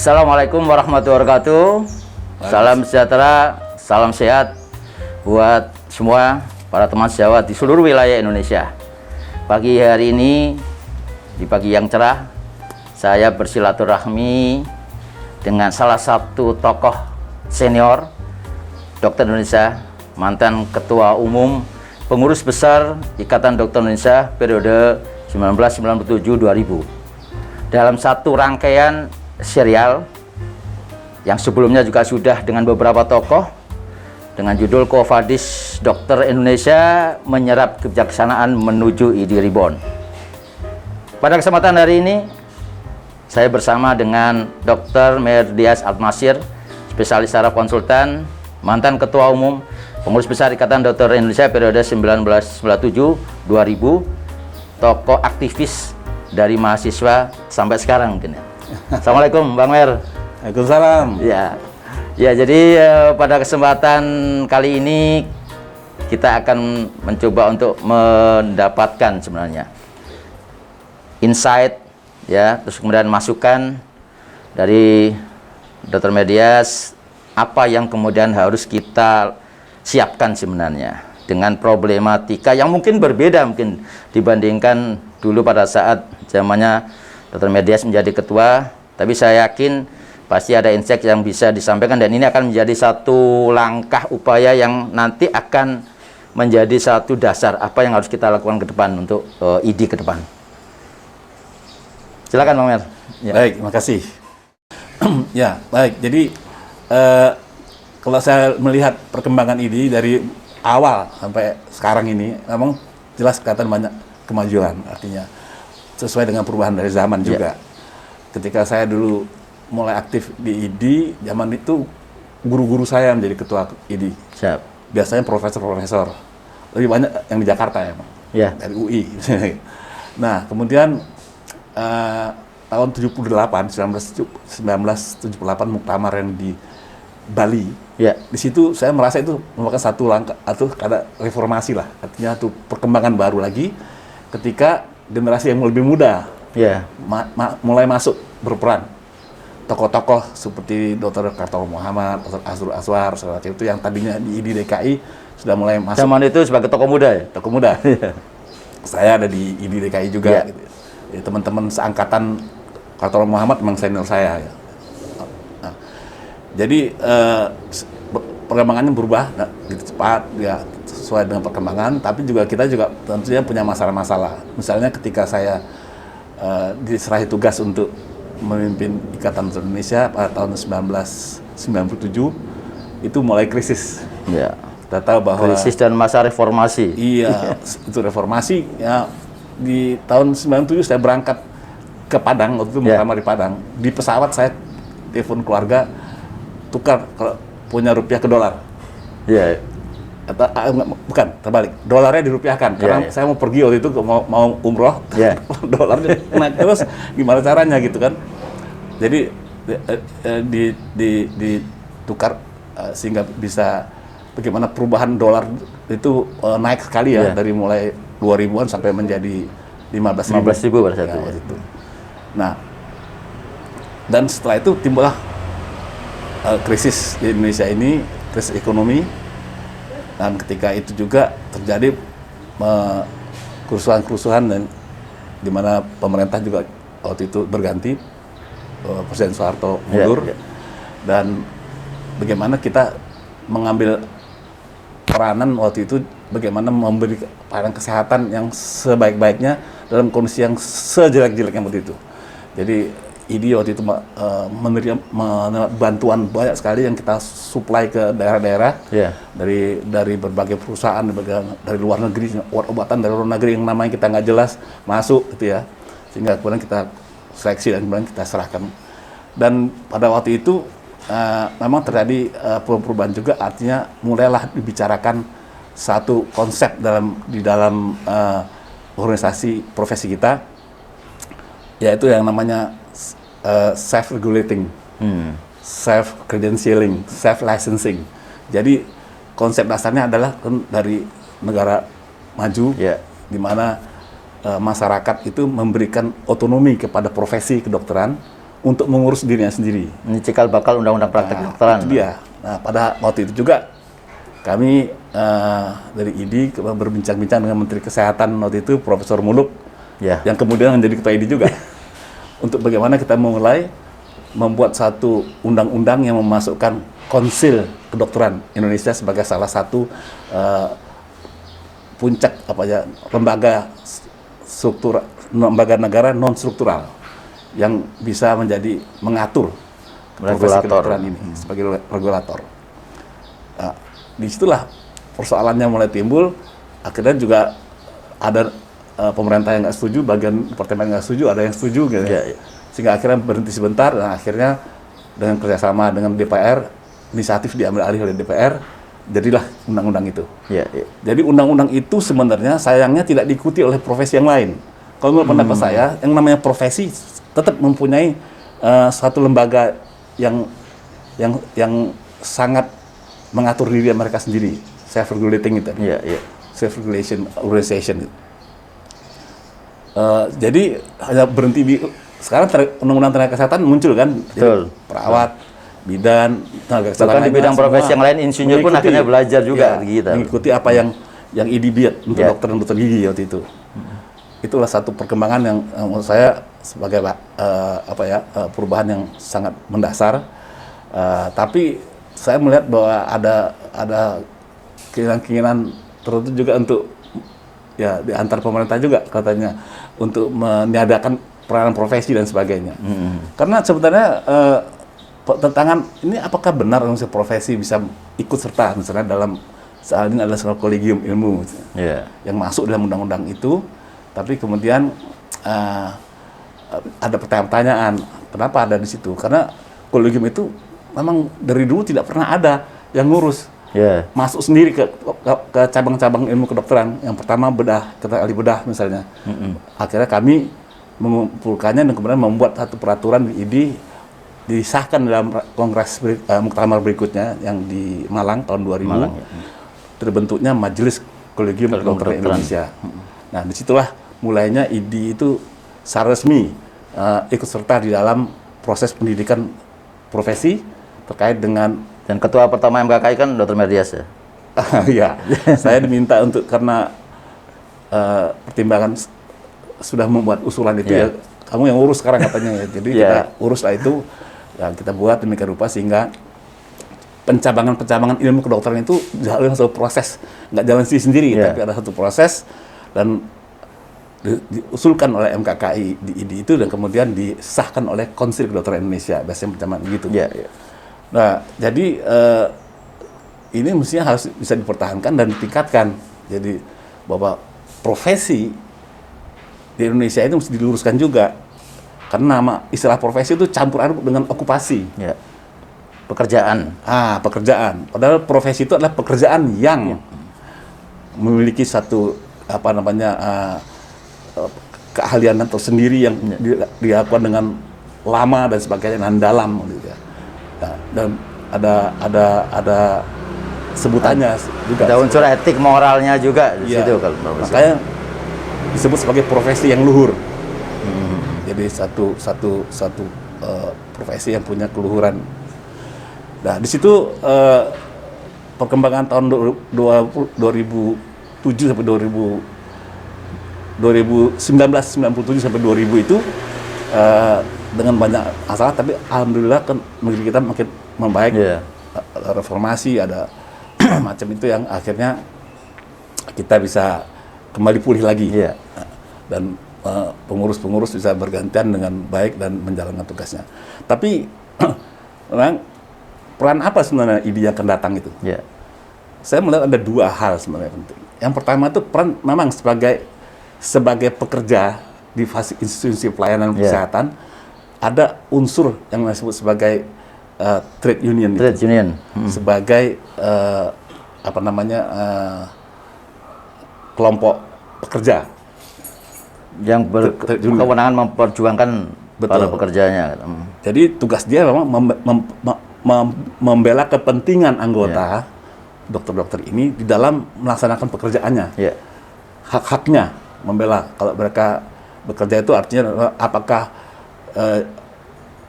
Assalamualaikum warahmatullahi wabarakatuh. Salam sejahtera, salam sehat buat semua para teman sejawat di seluruh wilayah Indonesia. Pagi hari ini, di pagi yang cerah, saya bersilaturahmi dengan salah satu tokoh senior Dokter Indonesia, mantan Ketua Umum Pengurus Besar Ikatan Dokter Indonesia periode 1997-2000. Dalam satu rangkaian serial yang sebelumnya juga sudah dengan beberapa tokoh dengan judul Quo-Vadis Dokter Indonesia Menyerap Kebijaksanaan Menuju ID Reborn. Pada kesempatan hari ini saya bersama dengan Dr. Merdias Atmasir, spesialis saraf konsultan, mantan Ketua Umum Pengurus Besar Ikatan Dokter Indonesia periode 1997-2000, tokoh aktivis dari mahasiswa sampai sekarang mungkin ya. Assalamualaikum Bang Mer. Waalaikumsalam. Ya, jadi pada kesempatan kali ini kita akan mencoba untuk mendapatkan sebenarnya insight ya, terus kemudian masukan dari Dr. Merdias apa yang kemudian harus kita siapkan sebenarnya dengan problematika yang mungkin berbeda mungkin dibandingkan dulu pada saat zamannya Dr. Merdias menjadi ketua, tapi saya yakin pasti ada insight yang bisa disampaikan dan ini akan menjadi satu langkah upaya yang nanti akan menjadi satu dasar apa yang harus kita lakukan ke depan untuk ID ke depan. Silakan Bang Mer. Ya. Baik, makasih. Ya, baik. Jadi kalau saya melihat perkembangan ID dari awal sampai sekarang ini, memang jelas kelihatan banyak kemajuan, artinya sesuai dengan perubahan dari zaman juga. Ketika saya dulu mulai aktif di ID, zaman itu guru-guru saya menjadi ketua ID. Siap. Biasanya profesor-profesor. Lebih banyak yang di Jakarta ya, Bang. Ya. Dari UI. Nah, kemudian tahun 1978 muktamar yang di Bali. Ya. Di situ saya merasa itu merupakan satu langkah atau ada reformasi lah. Artinya itu perkembangan baru lagi ketika generasi yang lebih muda mulai masuk berperan. Tokoh-tokoh seperti Dr. Kartol Muhammad, Dr. Azrul Aswar, segala macam itu yang tadinya di ID DKI sudah mulai masuk. Zaman itu sebagai tokoh muda ya? Tokoh muda. Saya ada di ID DKI juga. Gitu. Jadi, teman-teman seangkatan Kartol Muhammad memang senior saya. Ya. Nah, jadi perkembangannya berubah gitu cepat ya, sesuai dengan perkembangan, tapi kita juga tentunya punya masalah-masalah. Misalnya ketika saya diserahi tugas untuk memimpin Ikatan Dokter Indonesia pada tahun 1997, itu mulai krisis. Ya. Kita tahu bahwa krisis dan masa reformasi. Iya, itu reformasi ya. Di tahun 97 saya berangkat ke Padang, waktu itu pertama di Padang. Di pesawat saya telepon keluarga, tukar kalau punya rupiah ke dolar. Iya. Bukan, terbalik. Dolarnya dirupiahkan karena saya mau pergi waktu itu mau umroh. Dolarnya naik terus, gimana caranya gitu kan? Jadi ditukar sehingga bisa bagaimana perubahan dolar itu naik sekali ya, dari mulai 2000-an sampai menjadi 15.000 pada saat itu. Nah, dan setelah itu timbullah krisis di Indonesia ini, krisis ekonomi. Dan ketika itu juga terjadi kerusuhan-kerusuhan dan di mana pemerintah juga waktu itu berganti, Presiden Soeharto mundur, dan bagaimana kita mengambil peranan waktu itu, bagaimana memberi pelayanan kesehatan yang sebaik-baiknya dalam kondisi yang sejelek-jeleknya waktu itu. Jadi ID waktu itu menerima bantuan banyak sekali yang kita suplai ke daerah-daerah dari berbagai perusahaan, dari luar negeri, obat-obatan dari luar negeri yang namanya kita nggak jelas masuk gitu ya, sehingga kemudian kita seleksi dan kemudian kita serahkan. Dan pada waktu itu memang terjadi perubahan juga, artinya mulailah dibicarakan satu konsep di dalam organisasi profesi kita, yaitu yang namanya self-regulating, self-credentialing, self-licensing. Jadi konsep dasarnya adalah dari negara maju, di mana masyarakat itu memberikan otonomi kepada profesi kedokteran untuk mengurus dirinya sendiri. Ini cikal bakal undang-undang praktek kedokteran. Itu dia. Nah, pada waktu itu juga kami dari ID berbincang-bincang dengan Menteri Kesehatan waktu itu, Profesor Muluk, Ya. yang kemudian menjadi ketua ID juga, untuk bagaimana kita mulai membuat satu undang-undang yang memasukkan Konsil Kedokteran Indonesia sebagai salah satu puncak lembaga negara non struktural yang bisa mengatur profesi kedokteran ini sebagai regulator. Nah, disitulah persoalannya mulai timbul. Akhirnya juga ada pemerintah yang nggak setuju, bagian departemen nggak setuju, ada yang setuju gitu. Ya. Sehingga akhirnya berhenti sebentar, dan akhirnya dengan kerjasama dengan DPR, inisiatif diambil alih oleh DPR, jadilah undang-undang itu. Ya. Jadi undang-undang itu sebenarnya sayangnya tidak diikuti oleh profesi yang lain. Kalau menurut pendapat saya, yang namanya profesi tetap mempunyai suatu lembaga yang sangat mengatur diri mereka sendiri, self-regulating itu. Ya. Self-regulation organization. Jadi hanya berhenti di sekarang undang-undang tenaga kesehatan muncul kan, Betul. Jadi, perawat, bidan, tenaga kesehatan Bahkan di bidang profesi yang lain, insinyur pun akhirnya belajar juga gitu. Mengikuti apa yang ID buat untuk dokter dan dokter gigi waktu itu. Itulah satu perkembangan yang menurut saya sebagai perubahan yang sangat mendasar. Tapi saya melihat bahwa ada keinginan tertentu juga untuk di antar pemerintah juga katanya untuk meniadakan peranan profesi dan sebagainya. Karena sebenarnya tentangan ini apakah benar misalnya profesi bisa ikut serta misalnya dalam saat ini adalah sebuah kolegium ilmu yang masuk dalam undang-undang itu, tapi kemudian ada pertanyaan kenapa ada di situ? Karena kolegium itu memang dari dulu tidak pernah ada yang ngurus. Masuk sendiri ke cabang-cabang ilmu kedokteran. Yang pertama bedah, kita ahli bedah misalnya. Akhirnya kami mengumpulkannya dan kemudian membuat satu peraturan di ID, disahkan dalam kongres muktamar berikutnya yang di Malang tahun 2000. Terbentuknya Majelis Kolegium Kedokteran Indonesia. Nah, disitulah mulainya ID itu secara resmi ikut serta di dalam proses pendidikan profesi terkait dengan. Dan ketua pertama MKKI kan Dr. Merdias ya? Ya, saya diminta untuk karena pertimbangan sudah membuat usulan itu ya, kamu yang urus sekarang katanya ya. Jadi kita uruslah itu, ya, kita buat demikian rupa sehingga pencabangan ilmu kedokteran itu jalan satu proses, nggak jalan sendiri, tapi ada satu proses dan diusulkan oleh MKKI di ID itu dan kemudian disahkan oleh Konsil Kedokteran Indonesia, biasanya pencabangan gitu. Nah, jadi ini mestinya harus bisa dipertahankan dan ditingkatkan. Jadi bahwa profesi di Indonesia itu mesti diluruskan juga. Karena nama istilah profesi itu campur aduk dengan okupasi. Pekerjaan. Pekerjaan. Padahal profesi itu adalah pekerjaan yang memiliki satu keahlian tersendiri yang dilakukan dengan lama dan sebagainya dan dalam gitu ya. Nah, dan ada sebutannya juga. Ada unsur etik moralnya juga di situ kalau makanya disebut sebagai profesi yang luhur. Jadi satu profesi yang punya keluhuran. Nah, di situ perkembangan tahun 2007 sampai 1997 sampai 2000 itu dengan banyak masalah, tapi alhamdulillah kan negeri kita makin membaik. Reformasi ada macam itu yang akhirnya kita bisa kembali pulih lagi. Dan pengurus-pengurus bisa bergantian dengan baik dan menjalankan tugasnya. Tapi memang peran apa sebenarnya ID yang akan datang itu? Saya melihat ada dua hal sebenarnya penting. Yang pertama itu peran memang sebagai pekerja di institusi pelayanan kesehatan, ada unsur yang disebut sebagai trade union. Sebagai kelompok pekerja yang berkewenangan memperjuangkan para pekerjanya. Jadi tugas dia memang membela kepentingan anggota dokter-dokter ini di dalam melaksanakan pekerjaannya. membela. Kalau mereka bekerja itu artinya apakah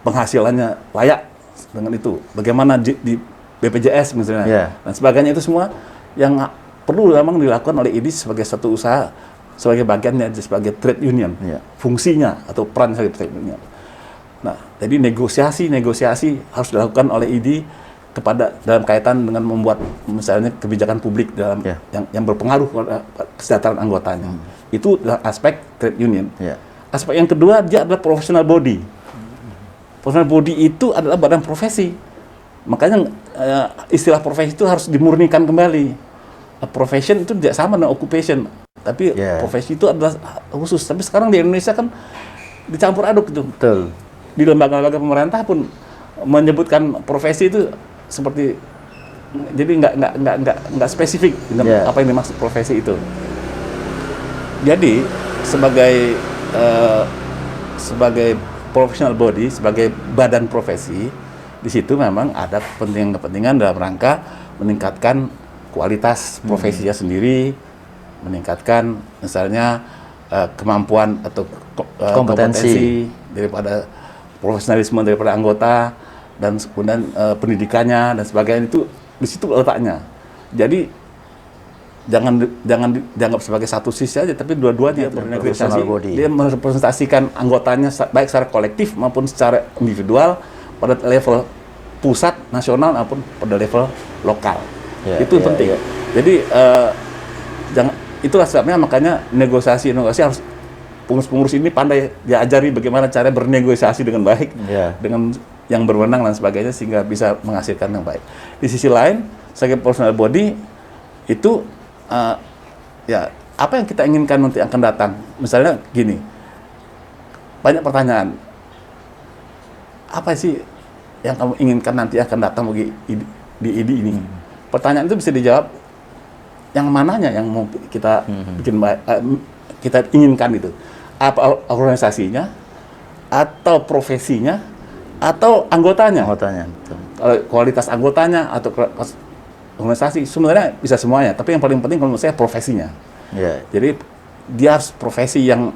penghasilannya layak dengan itu. Bagaimana di BPJS misalnya dan sebagainya, itu semua yang perlu memang dilakukan oleh IDI sebagai satu usaha, sebagai bagiannya sebagai trade union, fungsinya atau peran sebagai trade union. Nah, jadi negosiasi harus dilakukan oleh IDI kepada dalam kaitan dengan membuat misalnya kebijakan publik dalam yang berpengaruh pada kesejahteraan anggotanya. Itu adalah aspek trade union. Aspek yang kedua, dia adalah professional body. Professional body itu adalah badan profesi. Makanya istilah profesi itu harus dimurnikan kembali. Profession itu tidak sama dengan occupation, tapi profesi itu adalah khusus. Tapi sekarang di Indonesia kan dicampur aduk gitu. Betul. Di lembaga-lembaga pemerintah pun menyebutkan profesi itu seperti, jadi nggak spesifik dengan apa yang dimaksud profesi itu. Jadi sebagai professional body, sebagai badan profesi, di situ memang ada kepentingan dalam rangka meningkatkan kualitas profesinya sendiri, meningkatkan misalnya kemampuan atau kompetensi daripada profesionalisme daripada anggota, dan kemudian pendidikannya dan sebagainya, itu di situ letaknya. Jadi jangan dianggap sebagai satu sisi aja, tapi dua-duanya bernegosiasi. Dia merepresentasikan anggotanya baik secara kolektif maupun secara individual pada level pusat, nasional maupun pada level lokal. Itu penting. Jadi itulah sebabnya makanya negosiasi harus pengurus-pengurus ini pandai diajari bagaimana cara bernegosiasi dengan baik dengan yang berwenang dan sebagainya, sehingga bisa menghasilkan yang baik. Di sisi lain, sebagai personal body itu apa yang kita inginkan nanti akan datang. Misalnya gini, banyak pertanyaan, apa sih yang kamu inginkan nanti akan datang di IDI ini? Pertanyaan itu bisa dijawab yang mananya yang mau kita bikin kita inginkan itu. Apa organisasinya, atau profesinya, atau anggotanya. Kualitas anggotanya atau organisasi, sebenarnya bisa semuanya. Tapi yang paling penting kalau menurut saya profesinya. Jadi dia harus profesi yang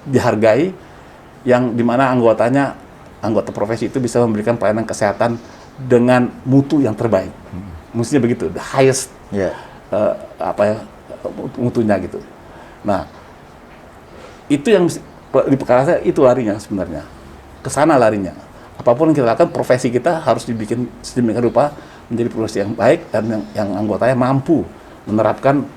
dihargai, yang dimana anggota profesi itu bisa memberikan pelayanan kesehatan dengan mutu yang terbaik. Mestinya begitu, the highest mutunya gitu. Nah, itu yang di perkara saya itu larinya sebenarnya, ke sana larinya. Apapun yang kita lakukan, profesi kita harus dibikin sedemikian rupa menjadi profesi yang baik dan yang anggotanya mampu menerapkan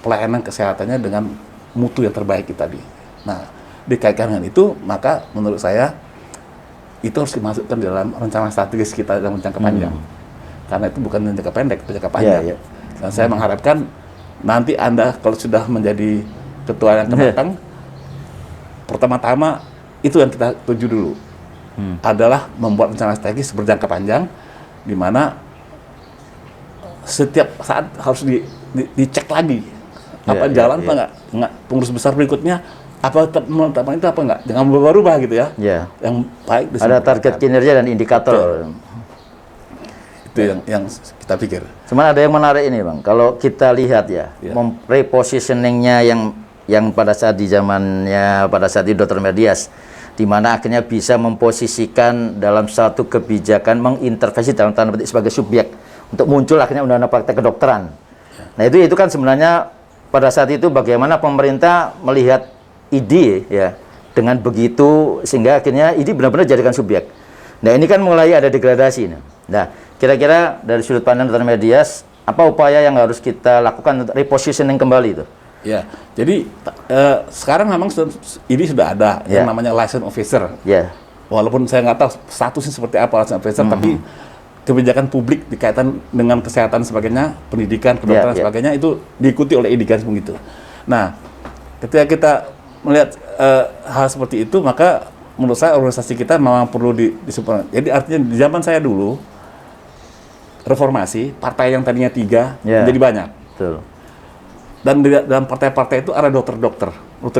pelayanan kesehatannya dengan mutu yang terbaik tadi. Nah, dikaitkan dengan itu, maka menurut saya itu harus dimasukkan dalam rencana strategis kita dalam jangka panjang. Karena itu bukan jangka pendek, itu jangka panjang. Dan saya mengharapkan nanti Anda kalau sudah menjadi ketua yang akan datang, pertama-tama itu yang kita tuju dulu, adalah membuat rencana strategis berjangka panjang, di mana setiap saat harus dicek lagi apa jalan apa enggak, pengurus besar berikutnya apa menetapkan itu apa enggak, jangan berubah-ubah gitu ya. Yang baik ada target kinerja dan indikator. Itu yang kita pikir. Cuman ada yang menarik ini Bang, kalau kita lihat repositioningnya yang pada saat di zamannya pada saat di Dr. Merdias, di mana akhirnya bisa memposisikan dalam satu kebijakan mengintervensi dalam tanda petik sebagai subjek untuk muncul akhirnya undang-undang praktek kedokteran. Nah itu kan sebenarnya pada saat itu bagaimana pemerintah melihat IDI dengan begitu, sehingga akhirnya IDI benar-benar jadikan subjek. Nah ini kan mulai ada degradasi. Nah kira-kira dari sudut pandang Dr. Merdias, apa upaya yang harus kita lakukan untuk repositioning kembali itu? Jadi sekarang memang ini sudah ada yang namanya license officer. Walaupun saya nggak tahu statusnya seperti apa license officer, tapi kebijakan publik dikaitan dengan kesehatan sebagainya, pendidikan, kedokteran sebagainya itu diikuti oleh IDI kan begitu. Nah, ketika kita melihat hal seperti itu, maka menurut saya organisasi kita memang perlu disempurnakan. Jadi artinya di zaman saya dulu reformasi, partai yang tadinya 3 menjadi banyak. Betul. Dan di dalam partai-partai itu ada dokter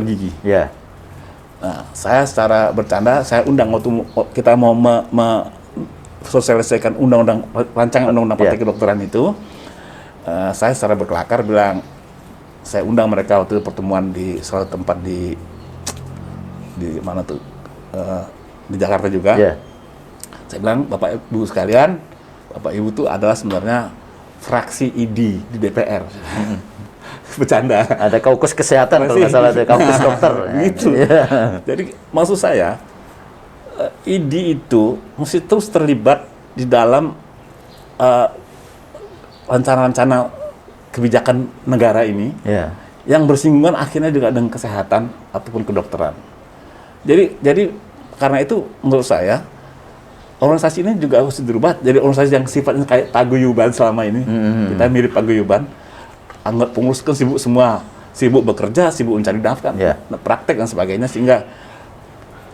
gigi. Nah, saya secara bercanda, saya undang waktu kita mau sosialisasikan rancangan undang-undang partai kedokteran itu, saya secara berkelakar bilang, saya undang mereka waktu itu pertemuan di salah tempat di mana tuh, di Jakarta juga. Ya. Saya bilang, Bapak Ibu sekalian, Bapak Ibu itu adalah sebenarnya fraksi ID di DPR. Bercanda. Ada kaukus kesehatan kalau nggak salah, ada kaukus dokter. Gitu. Jadi maksud saya, ID itu mesti terus terlibat di dalam rencana-rencana kebijakan negara ini, yang bersinggungan akhirnya juga dengan kesehatan ataupun kedokteran. Jadi karena itu menurut saya organisasi ini juga harus dirubah jadi organisasi yang sifatnya kayak paguyuban selama ini. Kita mirip paguyuban, anggap pengurus kan sibuk semua, sibuk bekerja, sibuk mencari nafkah, praktek dan sebagainya, sehingga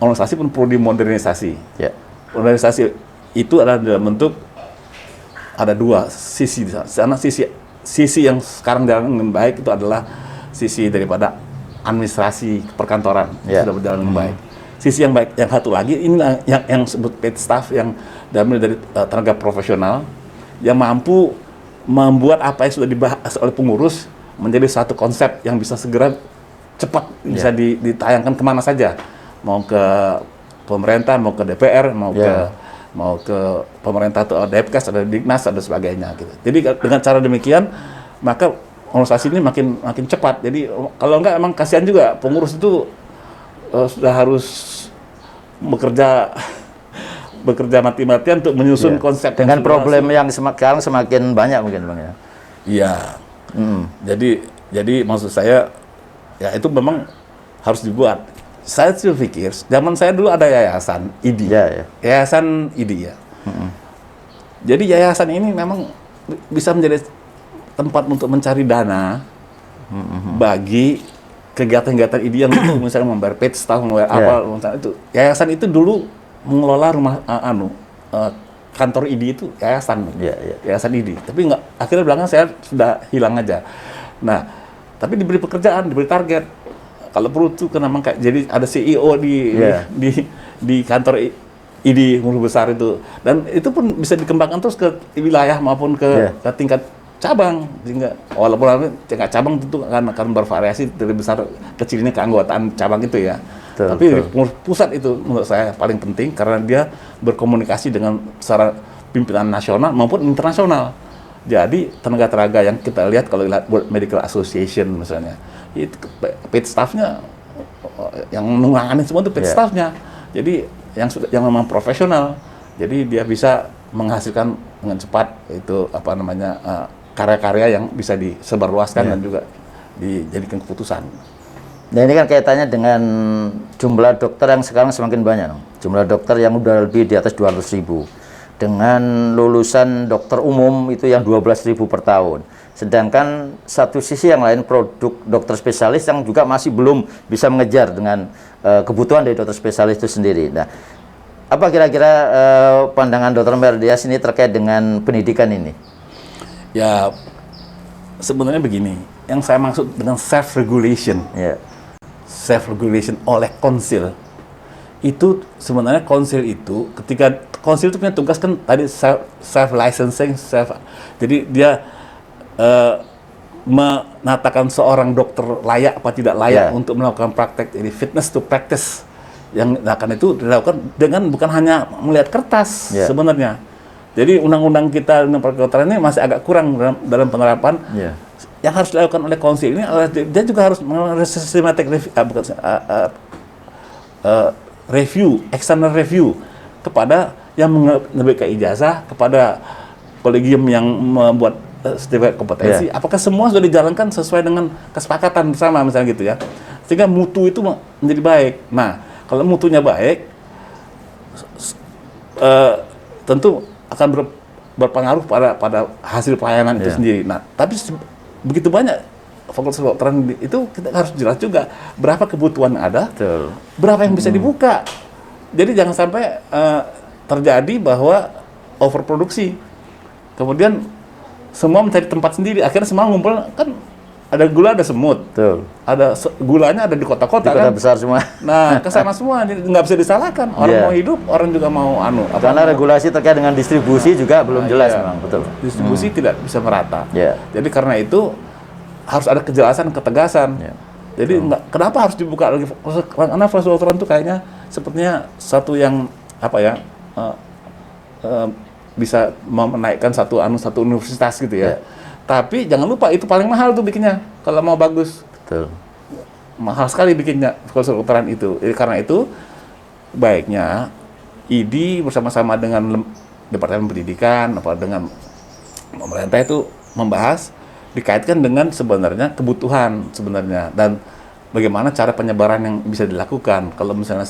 organisasi pun perlu dimodernisasi. Organisasi itu adalah dalam bentuk ada dua sisi di sana. Sisi yang sekarang jalan dengan baik itu adalah sisi daripada administrasi perkantoran sudah berjalan dengan baik. Sisi yang baik yang satu lagi ini yang sebut paid staff, yang dari tenaga profesional yang mampu membuat apa yang sudah dibahas oleh pengurus menjadi satu konsep yang bisa segera cepat bisa ditayangkan kemana saja, mau ke pemerintah, mau ke DPR, mau ke pemerintah atau Depkes, ada Dignas, ada sebagainya gitu. Jadi dengan cara demikian maka organisasi ini makin cepat. Jadi kalau enggak emang kasihan juga pengurus itu sudah harus bekerja mati-matian untuk menyusun konsep dengan problem yang sekarang semakin banyak mungkin Bang ya. Iya. Jadi maksud saya ya itu memang harus dibuat. Saya sih pikir zaman saya dulu ada yayasan ID. Yayasan ID ya. Jadi yayasan ini memang bisa menjadi tempat untuk mencari dana bagi kegiatan-kegiatan ID yang itu misalnya membayar paid staff, membayar apa, misalnya itu. Yayasan itu dulu mengelola rumah kantor ID itu yayasan, yayasan ID. Tapi nggak, akhirnya belakang saya sudah hilang aja. Nah, tapi diberi pekerjaan, diberi target. Kalau perlu tuh kan memang kayak jadi ada CEO di kantor ID musuh besar itu, dan itu pun bisa dikembangkan terus ke wilayah maupun ke tingkat cabang, sehingga walaupun tingkat cabang tentu akan bervariasi dari besar kecilnya keanggotaan cabang itu ya. Tapi pusat itu menurut saya paling penting karena dia berkomunikasi dengan secara pimpinan nasional maupun internasional. Jadi tenaga-tenaga yang kita lihat kalau lihat World Medical Association misalnya, itu paid staff-nya yang menangani semua itu paid staff-nya. Jadi yang memang profesional. Jadi dia bisa menghasilkan dengan cepat itu karya-karya yang bisa disebarluaskan dan juga dijadikan keputusan. Nah ini kan kaitannya dengan jumlah dokter yang sekarang semakin banyak. Jumlah dokter yang udah lebih di atas 200.000. Dengan lulusan dokter umum itu yang 12.000 per tahun. Sedangkan satu sisi yang lain produk dokter spesialis yang juga masih belum bisa mengejar dengan kebutuhan dari dokter spesialis itu sendiri. Nah, apa kira-kira pandangan Dr. Merdias ini terkait dengan pendidikan ini? Ya, sebenarnya begini, yang saya maksud dengan self-regulation, self-regulation oleh konsil, itu sebenarnya konsil itu, ketika konsil itu punya tugas kan tadi self-licensing, jadi dia menatakan seorang dokter layak apa tidak layak untuk melakukan praktek, jadi fitness to practice, yang akan itu dilakukan dengan bukan hanya melihat kertas sebenarnya. Jadi undang-undang kita tentang kedokteran ini masih agak kurang dalam penerapan. Yang harus dilakukan oleh konsil ini adalah dia juga harus melakukan systematic review, external review kepada yang menerbitkan ijazah, kepada kolegium yang membuat sertifikat kompetensi. Apakah semua sudah dijalankan sesuai dengan kesepakatan bersama misalnya gitu ya, sehingga mutu itu menjadi baik. Nah, kalau mutunya baik, tentu akan berpengaruh pada hasil pelayanan itu sendiri. Nah, tapi begitu banyak fakultas kedokteran itu kita harus jelas juga berapa kebutuhan ada, berapa yang bisa dibuka. Jadi jangan sampai terjadi bahwa overproduksi, kemudian semua mencari tempat sendiri, akhirnya semua ngumpul kan. Ada gula, ada semut. Ada gulanya ada di kota-kota kan. Besar semua. Nah, kesana semua nggak bisa disalahkan. Orang mau hidup, orang juga mau Karena regulasi terkait dengan distribusi juga belum jelas memang, betul. Distribusi tidak bisa merata. Jadi karena itu harus ada kejelasan, ketegasan. Jadi kenapa harus dibuka lagi? Karena fakultas kedokteran itu kayaknya sepertinya satu yang apa ya, bisa menaikkan satu universitas gitu ya. Tapi jangan lupa itu paling mahal tuh bikinnya kalau mau bagus. Betul. Mahal sekali bikinnya sekolah kedokteran itu. Karena itu baiknya ID bersama-sama dengan Departemen Pendidikan apa dengan pemerintah itu membahas, dikaitkan dengan sebenarnya kebutuhan sebenarnya dan bagaimana cara penyebaran yang bisa dilakukan. Kalau misalnya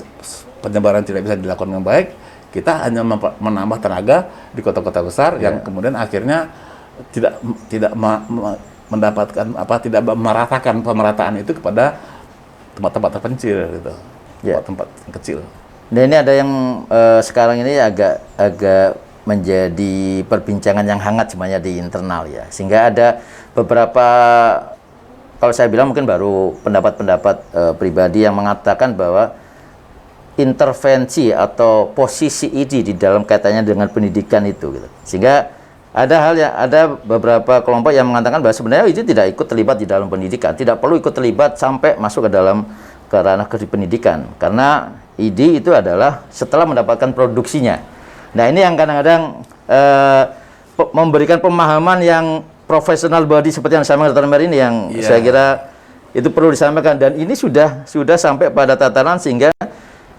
penyebaran tidak bisa dilakukan dengan baik, kita hanya menambah tenaga di kota-kota besar yang kemudian akhirnya tidak mendapatkan tidak meratakan pemerataan itu kepada tempat-tempat terpencil gitu. Tempat kecil. Nah, ini ada yang sekarang ini agak menjadi perbincangan yang hangat sebenarnya di internal ya. Sehingga ada beberapa, kalau saya bilang mungkin baru pendapat-pendapat pribadi yang mengatakan bahwa intervensi atau posisi ID di dalam kaitannya dengan pendidikan itu gitu. Sehingga ada beberapa kelompok yang mengatakan bahwa sebenarnya ID tidak ikut terlibat di dalam pendidikan, tidak perlu ikut terlibat sampai masuk ke ranah pendidikan, karena ID itu adalah setelah mendapatkan produksinya. Nah, ini yang kadang-kadang memberikan pemahaman yang profesional body seperti yang disampaikan Dr. Mer ini yang saya kira itu perlu disampaikan, dan ini sudah sampai pada tataran sehingga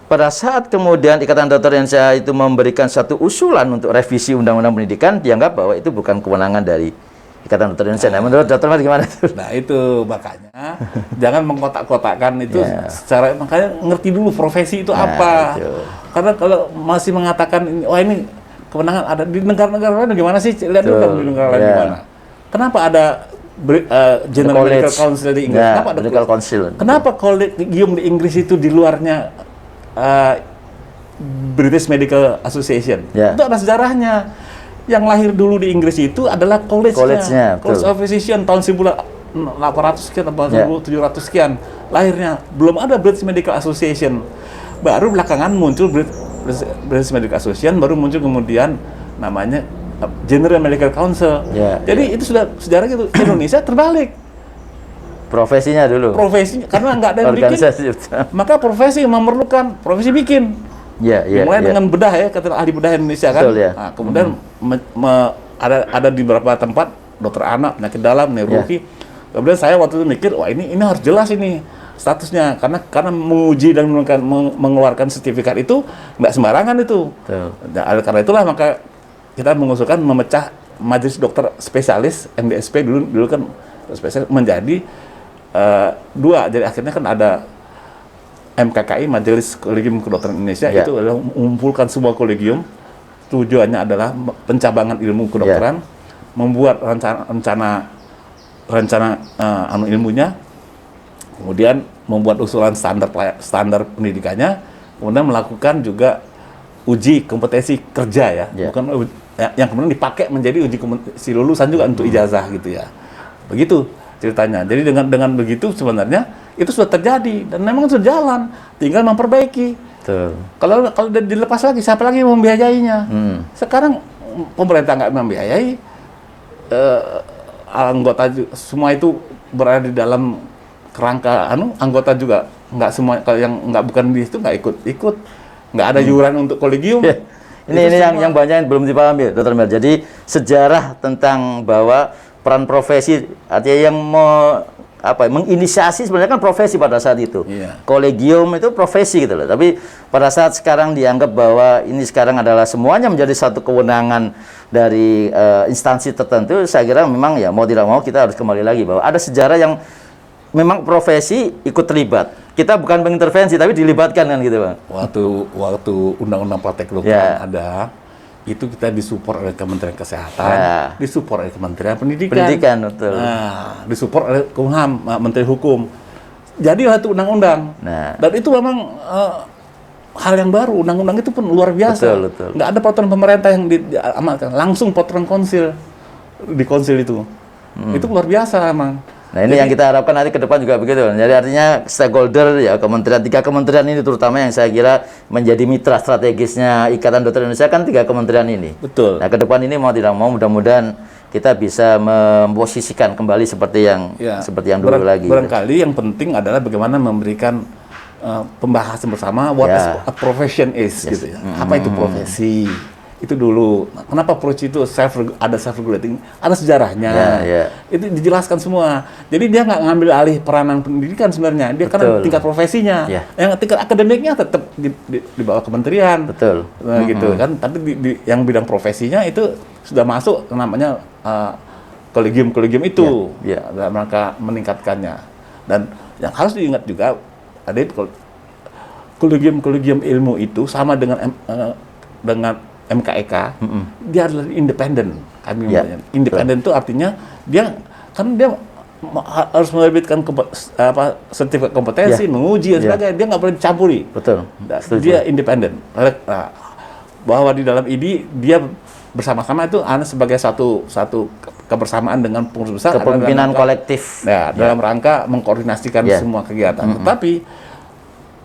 pada saat kemudian Ikatan Dokter Indonesia itu memberikan satu usulan untuk revisi Undang-Undang Pendidikan, dianggap bahwa itu bukan kewenangan dari Ikatan Dokter Indonesia. Nah, menurut Dr. Mer gimana itu? Nah, itu makanya jangan mengkotak-kotakan itu secara, makanya ngerti dulu profesi itu apa. Itu. Karena kalau masih mengatakan wah ini kewenangan ada di negara-negara lain gimana sih? Lihat dulu di negara lain gimana. Kenapa ada General Medical Council di Inggris? Kenapa ada Medical Council? Kenapa kolegium di Inggris itu di luarnya British Medical Association? Itu ada sejarahnya. Yang lahir dulu di Inggris itu adalah college-nya, College of Physicians tahun 1800 sekian atau 1700 sekian lahirnya. Belum ada British Medical Association. Baru belakangan muncul British Medical Association, baru muncul kemudian namanya General Medical Council. Jadi itu sudah sejarah gitu. Indonesia terbalik. Profesinya dulu. Profesinya, karena nggak ada yang bikin, maka profesi memerlukan profesi bikin. Mulai dengan bedah ya, kata ahli bedah Indonesia kan. Nah, kemudian ada di beberapa tempat dokter anak, penyakit dalam, neurologi. Kemudian saya waktu itu mikir, wah ini harus jelas ini statusnya, karena menguji dan mengeluarkan sertifikat itu nggak sembarangan itu. Nah, karena itulah maka kita mengusulkan memecah majelis dokter spesialis MDSP dulu kan spesialis menjadi dua. Jadi akhirnya kan ada MKKI, Majelis Kolegium Kedokteran Indonesia, itu adalah mengumpulkan semua kolegium. Tujuannya adalah pencabangan ilmu kedokteran, membuat rencana ilmunya, kemudian membuat usulan standar pendidikannya, kemudian melakukan juga uji kompetensi kerja bukan yang kemudian dipakai menjadi uji kompetensi lulusan juga untuk ijazah gitu ya. Begitu ceritanya. Jadi dengan begitu sebenarnya itu sudah terjadi dan memang sudah jalan, tinggal memperbaiki. Kalau dilepas lagi, siapa lagi yang membiayainya? Sekarang pemerintah nggak membiayai, anggota semua itu berada di dalam kerangka anggota juga nggak semua, kalau yang nggak bukan di situ nggak ikut, nggak ada iuran untuk kolegium. Ini yang banyak yang belum dipahami, Dr. Mer. Jadi sejarah tentang bahwa peran profesi, artinya yang menginisiasi sebenarnya kan profesi pada saat itu. Kolegium itu profesi gitu loh. Tapi pada saat sekarang dianggap bahwa ini sekarang adalah semuanya menjadi satu kewenangan dari instansi tertentu, saya kira memang ya mau tidak mau kita harus kembali lagi bahwa ada sejarah yang memang profesi ikut terlibat. Kita bukan mengintervensi tapi dilibatkan kan gitu, Bang. Waktu Undang-Undang Praktek Kedokteran ada, itu kita disupport oleh Kementerian Kesehatan, disupport oleh Kementerian Pendidikan, betul. Nah, disupport oleh Kumham, Menteri Hukum. Jadi itu undang-undang. Dan itu memang hal yang baru. Undang-undang itu pun luar biasa. Betul. Nggak ada peraturan pemerintah yang diamalkan, langsung peraturan konsil di konsil itu. Itu luar biasa emang. Nah, ini yang kita harapkan nanti ke depan juga begitu. Jadi artinya stakeholder ya, tiga kementerian ini terutama yang saya kira menjadi mitra strategisnya Ikatan Dokter Indonesia kan 3 kementerian ini. Betul. Nah, ke depan ini mau tidak mau mudah-mudahan kita bisa memposisikan kembali seperti yang dulu lagi. Barangkali yang penting adalah bagaimana memberikan pembahasan bersama what is a profession is gitu ya. Apa itu profesi? Itu dulu. Kenapa approach itu ada self regulating? Ada sejarahnya. Itu dijelaskan semua. Jadi dia nggak ngambil alih peranan pendidikan sebenarnya. Dia karena tingkat profesinya. Yang tingkat akademiknya tetap di bawah kementerian. Nah, gitu kan. Tapi yang bidang profesinya itu sudah masuk namanya kolegium-kolegium itu dalam rangka meningkatkannya. Dan yang harus diingat juga ada kolegium-kolegium ilmu itu sama dengan MKEK, dia adalah independen. Kami independen itu artinya dia harus menerbitkan sertifikat kompetensi, menguji dan sebagainya. Dia nggak boleh dicampuri. Dia independen. Bahwa di dalam ID dia bersama-sama itu sebagai satu kebersamaan dengan pengurus besar, kepemimpinan kolektif. Dalam rangka mengkoordinasikan semua kegiatan. Tetapi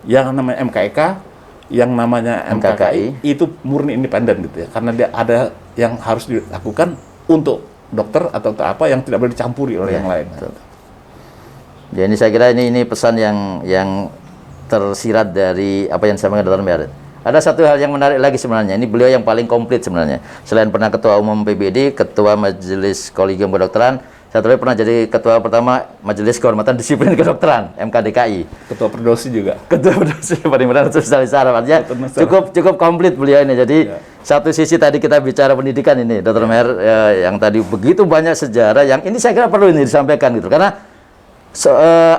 yang namanya MKEK, yang namanya MKKI itu murni independen gitu ya, karena dia ada yang harus dilakukan untuk dokter atau apa yang tidak boleh dicampuri oleh yang lain. Jadi saya kira ini pesan yang tersirat dari apa yang disampaikan Dr. Mer. Ada satu hal yang menarik lagi sebenarnya. Ini beliau yang paling komplit sebenarnya. Selain pernah Ketua Umum PBD, Ketua Majelis Kolegium Kedokteran, satu lagi pernah jadi Ketua pertama Majelis Kehormatan Disiplin Kedokteran (MKDKI). Ketua Perdosi juga. Ketua Perdosi Perhimpunan Spesialis Saraf. Artinya cukup komplit beliau ini. Jadi satu sisi tadi kita bicara pendidikan ini, Dr. Mer, yang tadi begitu banyak sejarah yang ini saya kira perlu ini disampaikan gitu. Karena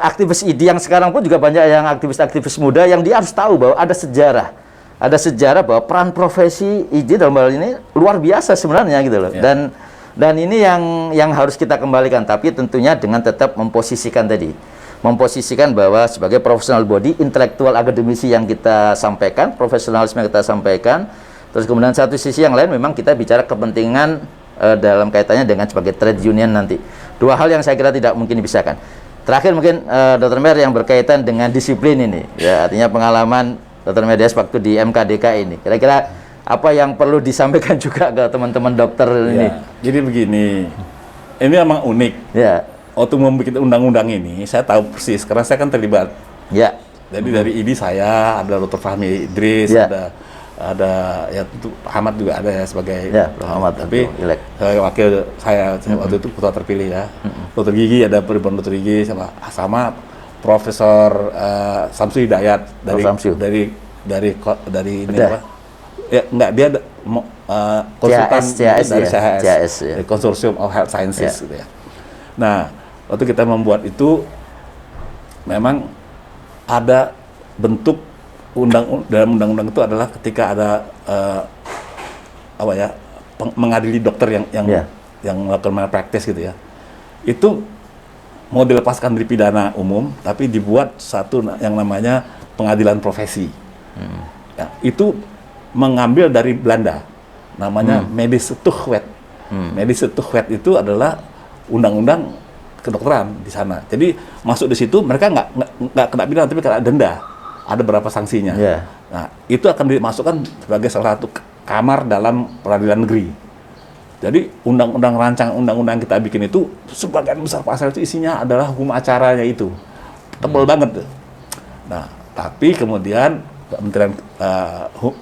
aktivis ID yang sekarang pun juga banyak yang aktivis-aktivis muda yang dia harus tahu bahwa ada sejarah. Ada sejarah bahwa peran profesi ID dalam hal ini luar biasa sebenarnya gitu loh. Dan ini yang harus kita kembalikan, tapi tentunya dengan tetap memposisikan bahwa sebagai professional body, intelektual akademisi yang kita sampaikan, profesionalisme yang kita sampaikan. Terus kemudian satu sisi yang lain memang kita bicara kepentingan dalam kaitannya dengan sebagai trade union nanti. Dua hal yang saya kira tidak mungkin dipisahkan. Terakhir mungkin Dr. Mer yang berkaitan dengan disiplin ini, ya artinya pengalaman Dr. Medias waktu di MKDK ini. Kira-kira apa yang perlu disampaikan juga ke teman-teman dokter ini? Jadi begini, ini memang unik. Waktu membuat undang-undang ini, saya tahu persis karena saya kan terlibat. Jadi dari ID saya ada Dr. Fahmi Idris, ada ya tentu Ahmad juga ada ya sebagai Ahmad, tapi wakil saya waktu itu ketua terpilih ya. Dr. Gigi ada Perhimpunan Dr. Gigi sama Profesor Samsu Hidayat dari ini apa? Ya enggak, dia konsultan dari CHS, dari Consortium of Health Sciences gitu ya. Nah, waktu kita membuat itu memang ada bentuk dalam undang-undang itu adalah ketika ada mengadili dokter yang melakukan malpraktis gitu ya. Itu mau dilepaskan dari pidana umum, tapi dibuat satu yang namanya pengadilan profesi. Itu mengambil dari Belanda, namanya Medische Tuchtwet. Medische Tuchtwet itu adalah undang-undang kedokteran di sana. Jadi masuk di situ mereka nggak kena pidana, tapi kena denda. Ada berapa sanksinya. Nah, itu akan dimasukkan sebagai salah satu kamar dalam peradilan negeri. Jadi rancangan undang-undang kita bikin itu sebagian besar pasal itu isinya adalah hukum acaranya itu. Tebal banget tuh. Nah, tapi kemudian Kementerian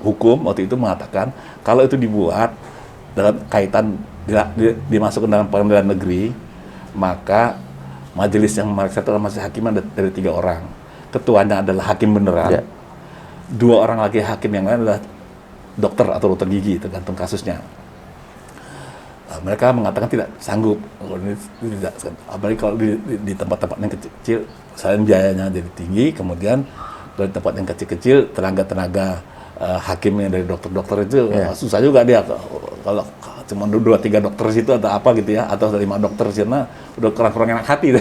Hukum waktu itu mengatakan kalau itu dibuat dalam kaitan dimasukkan dalam pengadilan negeri, maka majelis yang memeriksa itu adalah majelis hakim dari 3 orang. Ketuanya adalah hakim beneran. 2 orang lagi hakim yang lain adalah dokter atau dokter gigi, tergantung kasusnya. Mereka mengatakan tidak sanggup, apalagi kalau di tempat-tempat yang kecil, selain biayanya jadi tinggi, kemudian dari tempat yang kecil-kecil tenaga hakim yang dari dokter-dokter itu susah juga dia kalau cuma 2-3 dokter situ atau apa gitu ya, atau 5 dokter di sana udah kurang enak hati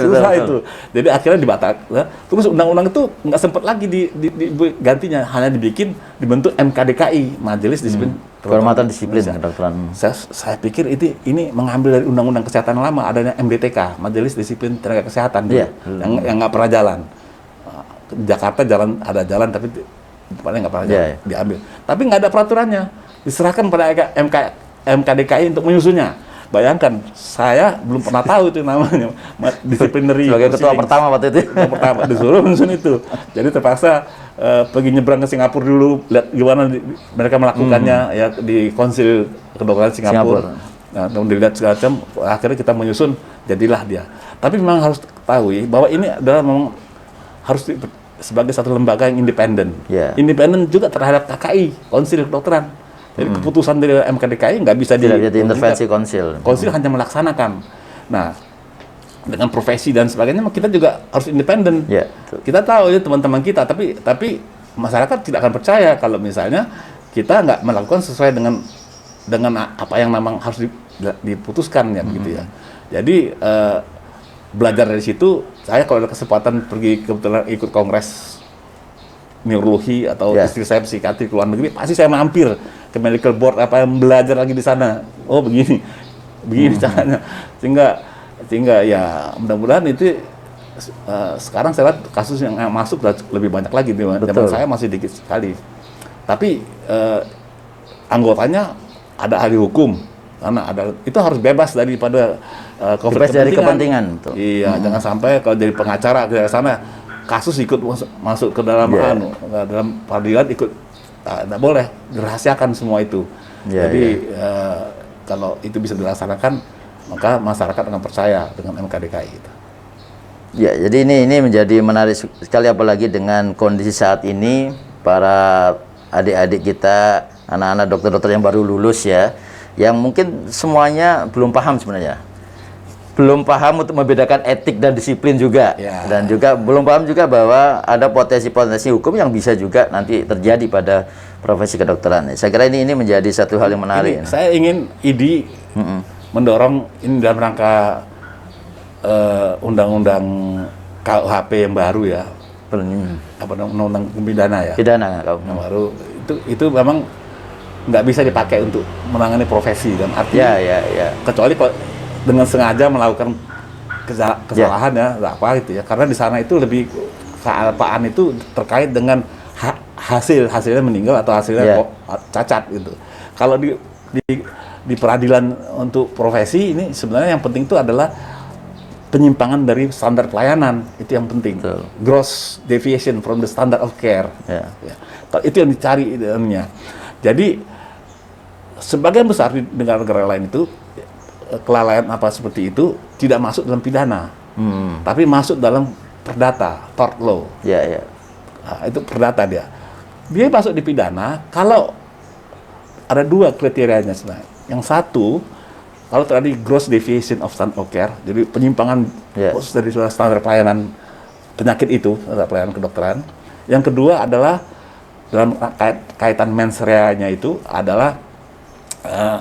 susah itu. Jadi akhirnya dibatalkan. Terus undang-undang itu nggak sempat lagi digantinya, hanya dibentuk MKDKI, Majelis Disiplin Kehormatan Disiplin Kedokteran. Saya pikir ini mengambil dari undang-undang kesehatan lama, adanya MDTK, Majelis Disiplin Tenaga Kesehatan yang nggak pernah jalan. Jakarta ada jalan tapi tempatnya nggak pernah diambil. Tapi nggak ada peraturannya, diserahkan pada MKDKI untuk menyusunnya. Bayangkan, saya belum pernah tahu itu namanya disciplinary Sebagai ketua proceedings. pertama waktu itu. Ketua pertama disuruh nyusun itu. Jadi terpaksa pergi nyebrang ke Singapura dulu, lihat gimana mereka melakukannya ya di konsil kedokteran Singapura. Nah, kemudian dilihat segala macam, akhirnya kita menyusun, jadilah dia. Tapi memang harus ketahui bahwa ini adalah memang harus sebagai satu lembaga yang independen. Yeah. Independen juga terhadap KKI, konsil kedokteran. Jadi keputusan dari MKDKI nggak bisa Tidak jadi intervensi konsil. Konsil hanya melaksanakan. Nah, dengan profesi dan sebagainya, kita juga harus independen. Ya, kita tahu ya teman-teman kita, tapi masyarakat tidak akan percaya kalau misalnya kita nggak melakukan sesuai dengan apa yang memang harus diputuskan ya begitu ya. Jadi belajar dari situ, saya kalau ada kesempatan pergi kebetulan ikut kongres neurologi atau istri saya psikiatri ke luar negeri, pasti saya mampir ke medical board apa yang belajar lagi di sana. Oh begini caranya, sehingga ya mudah-mudahan itu sekarang saya lihat kasus yang masuk lebih banyak lagi. Zaman saya masih dikit sekali, tapi anggotanya ada ahli hukum, karena itu harus bebas daripada konflik kepentingan. Iya, jangan sampai kalau jadi pengacara ke sana kasus ikut masuk ke dalam dalam peradilan ikut, tidak boleh, dirahasiakan semua itu. Jadi kalau itu bisa dilaksanakan, maka masyarakat akan percaya dengan MKDKI itu. Ya, jadi ini menjadi menarik sekali, apalagi dengan kondisi saat ini para adik-adik kita, anak-anak dokter-dokter yang baru lulus ya, yang mungkin semuanya belum paham sebenarnya. Belum paham untuk membedakan etik dan disiplin juga. Dan juga belum paham juga bahwa ada potensi-potensi hukum yang bisa juga nanti terjadi pada profesi kedokteran. Saya kira ini menjadi satu hal yang menarik. Saya ingin IDI mendorong ini dalam rangka undang-undang KUHP yang baru ya. Undang-undang pidana ya. Pidana yang baru itu memang nggak bisa dipakai untuk menangani profesi, dan artinya kecuali kalau dengan sengaja melakukan kesalahan ya, nggak apa gitu ya, karena di sana itu lebih kealpaan itu terkait dengan hasilnya meninggal atau hasilnya cacat gitu. Kalau di peradilan untuk profesi ini sebenarnya yang penting itu adalah penyimpangan dari standar pelayanan, itu yang penting. Gross deviation from the standard of care. Itu yang dicari dalamnya. Jadi sebagian besar di negara-negara lain itu kelalaian apa seperti itu tidak masuk dalam pidana, tapi masuk dalam perdata, tort law. Nah, itu perdata dia masuk di pidana kalau ada dua kriterianya sebenarnya. Yang satu, kalau terjadi gross deviation of standard of care, jadi penyimpangan dari standar pelayanan penyakit itu, standar pelayanan kedokteran. Yang kedua adalah dalam kaitan mens rea-nya itu adalah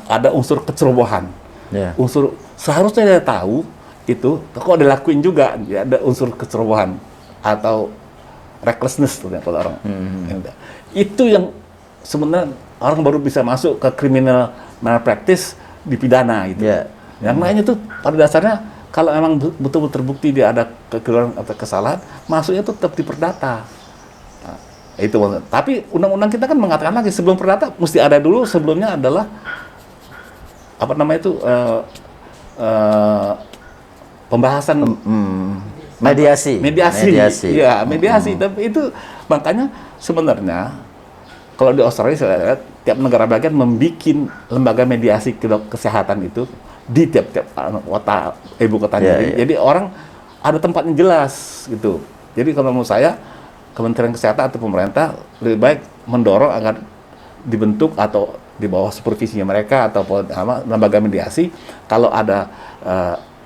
ada unsur kecerobohan. Unsur seharusnya dia tahu itu, kok dilakuin juga, ada unsur kecerobohan atau recklessness tuh kalau orang. Itu yang sebenarnya orang baru bisa masuk ke criminal malpractice di pidana itu. Yang lainnya tuh pada dasarnya kalau memang betul-betul terbukti dia ada kekeliruan atau kesalahan, masuknya tuh tetap di perdata. Nah, itu. Tapi undang-undang kita kan mengatakan lagi sebelum perdata mesti ada dulu, sebelumnya adalah apa namanya itu pembahasan mediasi. Iya, mediasi. Tapi itu makanya sebenarnya kalau di Australia saya lihat tiap negara bagian membuat lembaga mediasi kesehatan itu di tiap-tiap kota ibu kotanya. Jadi orang ada tempatnya jelas gitu. Jadi kalau menurut saya Kementerian Kesehatan atau pemerintah lebih baik mendorong agar dibentuk atau di bawah supervisinya mereka atau lembaga mediasi kalau ada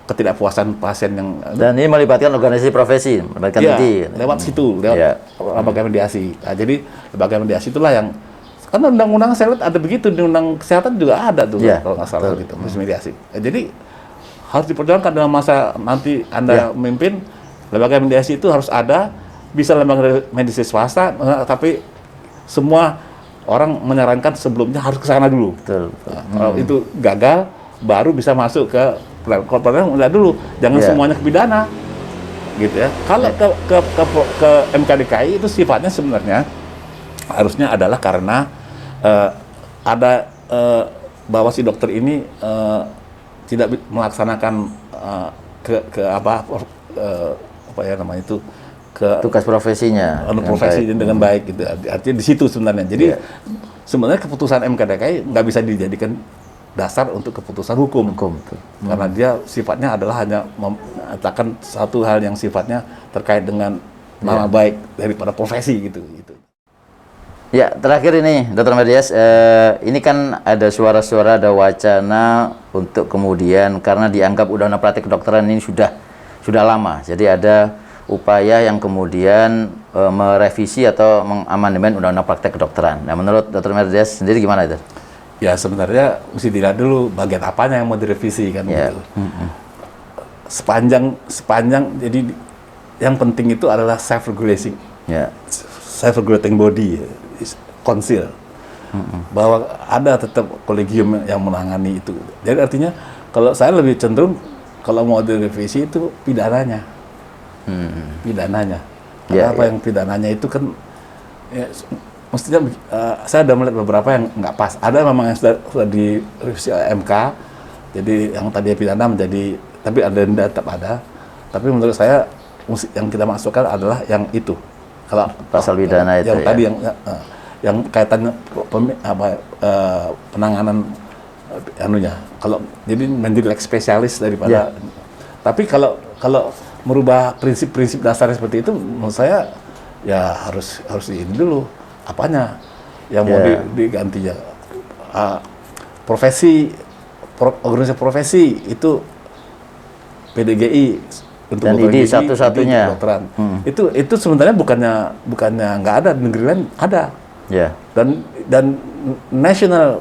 ketidakpuasan pasien yang, dan ini melibatkan organisasi profesi, melibatkan lewat situ, lewat lembaga mediasi. Nah, jadi lembaga mediasi itulah yang, karena undang-undang saya lihat ada begitu, di undang kesehatan juga ada tuh kalau nggak salah gitu, mediasi. Nah, jadi harus diperjuangkan dalam masa nanti Anda memimpin, lembaga mediasi itu harus ada, bisa lembaga mediasi swasta, tapi semua orang menyarankan sebelumnya harus ke sana dulu. Kalau itu gagal, baru bisa masuk ke peradilan. Udah dulu, jangan semuanya ke pidana, gitu ya. Kalau ke MKDKI itu sifatnya sebenarnya harusnya adalah karena ada bahwa si dokter ini tidak melaksanakan apa ya namanya itu tugas profesinya profesi dengan baik gitu. Artinya di situ sebenarnya. Jadi sebenarnya keputusan MK DKI nggak bisa dijadikan dasar untuk keputusan hukum. Karena dia sifatnya adalah hanya mengatakan satu hal yang sifatnya terkait dengan nama baik daripada profesi gitu. Ya, terakhir ini, Dr. Merdias, ini kan ada suara-suara, ada wacana untuk kemudian karena dianggap Undang-Undang Praktek Kedokteran ini sudah lama, jadi ada upaya yang kemudian merevisi atau mengamandemen Undang-Undang Praktek Kedokteran. Nah, menurut Dr. Merdias sendiri gimana itu? Ya, sebenarnya mesti dilihat dulu bagian apanya yang mau direvisi kan gitu. Sepanjang jadi yang penting itu adalah self-regulating. Self-regulating body, konsil, bahwa ada tetap kolegium yang menangani itu. Jadi artinya kalau saya lebih cenderung kalau mau direvisi itu pidananya, Apa yang pidananya itu kan, ya, mestinya saya sudah melihat beberapa yang nggak pas. Ada memang yang sudah direvisi MK, jadi yang tadinya pidana menjadi, tapi ada denda tetap ada. Tapi menurut saya yang kita masukkan adalah yang itu. Kalau pasal pidana itu yang tadi yang kaitannya penanganan anunya. Kalau jadi menjadi like spesialis daripada. Tapi kalau merubah prinsip-prinsip dasarnya seperti itu, menurut saya ya harus ini dulu apanya yang mau digantinya. Organisasi profesi itu PDGI untuk dan ID satu-satunya. Itu sebenarnya bukannya nggak ada, di negeri lain ada. Dan National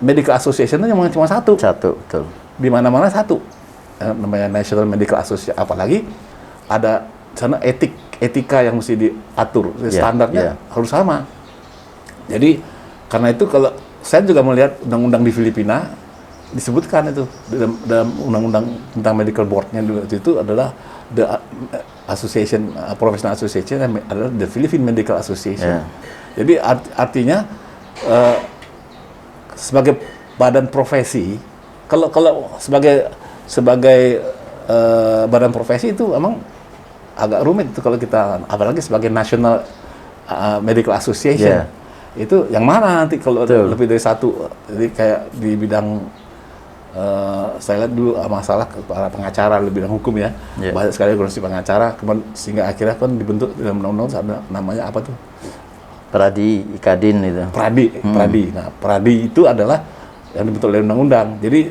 Medical Association itu cuma satu, betul. Di mana-mana satu, namanya National Medical Association. Apalagi ada sana etika yang mesti diatur, standarnya harus sama. Jadi karena itu kalau saya juga melihat undang-undang di Filipina disebutkan itu dalam undang-undang tentang medical boardnya itu adalah the association, professional association adalah the Philippine Medical Association. Jadi artinya sebagai badan profesi, kalau sebagai badan profesi itu emang agak rumit itu kalau kita, apalagi sebagai National Medical Association. Itu yang mana nanti kalau lebih dari satu. Jadi kayak di bidang saya lihat dulu masalah para pengacara di bidang hukum ya, banyak sekali organisasi pengacara, sehingga akhirnya kan dibentuk dalam undang-undang ada namanya apa tuh? Pradi, Ikadin itu. Pradi. Nah, Pradi itu adalah yang dibentuk oleh undang-undang. Jadi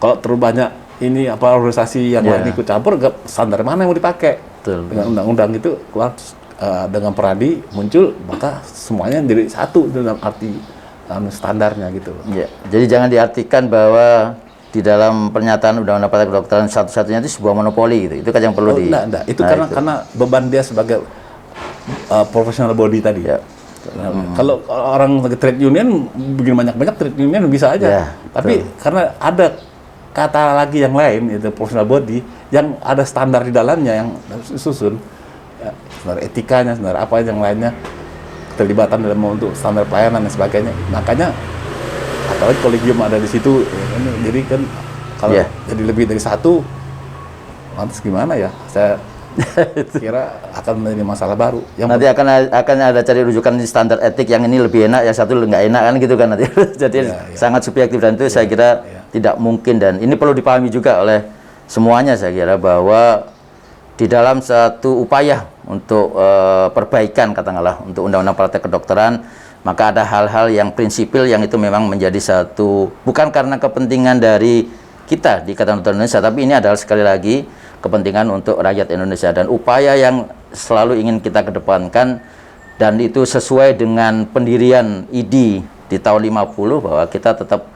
kalau terlalu banyak ini organisasi yang lain ikut campur, standar mana yang mau dipakai? Dengan undang-undang itu keluar dengan Pradi muncul, maka semuanya jadi satu dalam arti standarnya gitu. Jadi jangan diartikan bahwa di dalam pernyataan Undang-Undang Praktek Kedokteran satu-satunya itu sebuah monopoli gitu. Itu kan yang perlu enggak. Itu karena beban dia sebagai professional body tadi. Kalau orang trade union bikin banyak-banyak trade union bisa aja. Tapi karena ada kata lagi yang lain, itu professional body yang ada standar di dalamnya yang disusun, standar etikanya, standar apa yang lainnya, keterlibatan dalam untuk standar pelayanan dan sebagainya. Makanya apalagi kolegium ada di situ, jadi kan kalau jadi lebih dari satu, lantas gimana ya? Saya kira akan menjadi masalah baru. Nanti akan ada cari rujukan di standar etik yang ini lebih enak, yang satu nggak enak kan gitu kan nanti. Jadi sangat subjektif dan itu saya kira tidak mungkin, dan ini perlu dipahami juga oleh semuanya saya kira, bahwa di dalam satu upaya untuk perbaikan katakanlah untuk Undang-Undang Praktek Kedokteran, maka ada hal-hal yang prinsipil yang itu memang menjadi satu, bukan karena kepentingan dari kita di Ikatan Dokter Indonesia, tapi ini adalah sekali lagi kepentingan untuk rakyat Indonesia dan upaya yang selalu ingin kita kedepankan, dan itu sesuai dengan pendirian ID di tahun 50 bahwa kita tetap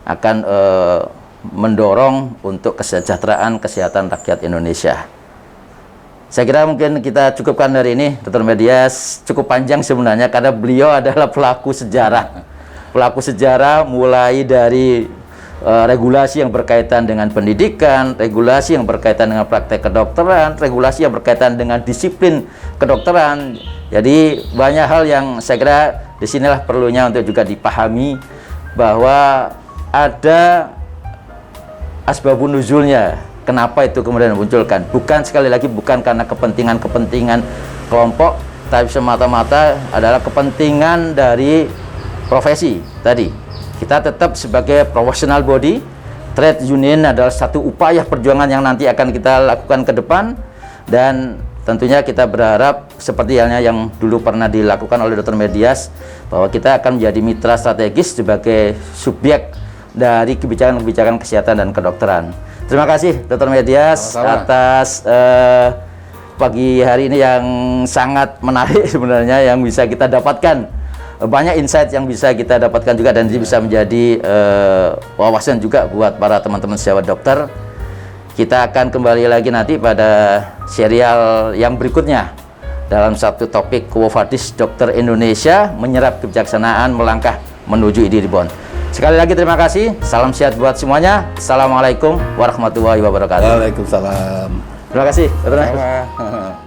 akan mendorong untuk kesejahteraan kesehatan rakyat Indonesia. Saya kira mungkin kita cukupkan hari ini, Dr. Merdias. Cukup panjang sebenarnya karena beliau adalah pelaku sejarah mulai dari regulasi yang berkaitan dengan pendidikan, regulasi yang berkaitan dengan praktek kedokteran, regulasi yang berkaitan dengan disiplin kedokteran. Jadi banyak hal yang saya kira disinilah perlunya untuk juga dipahami bahwa ada asbabun nuzulnya, kenapa itu kemudian dimunculkan. Bukan, sekali lagi, bukan karena kepentingan-kepentingan kelompok, tapi semata-mata adalah kepentingan dari profesi tadi. Kita tetap sebagai professional body, trade union adalah satu upaya perjuangan yang nanti akan kita lakukan ke depan, dan tentunya kita berharap seperti halnya yang dulu pernah dilakukan oleh Dr. Medias, bahwa kita akan menjadi mitra strategis sebagai subjek dari kebijakan-kebijakan kesehatan dan kedokteran. Terima kasih Dr. Medias atas pagi hari ini yang sangat menarik sebenarnya, yang bisa kita dapatkan banyak insight yang bisa kita dapatkan juga, dan ini bisa menjadi wawasan juga buat para teman-teman sejawat dokter. Kita akan kembali lagi nanti pada serial yang berikutnya dalam satu topik Quo Vadis Dokter Indonesia menyerap kebijaksanaan melangkah menuju ID Reborn. Sekali lagi terima kasih, salam sehat buat semuanya. Assalamualaikum warahmatullahi wabarakatuh. Waalaikumsalam. Terima kasih. Sama.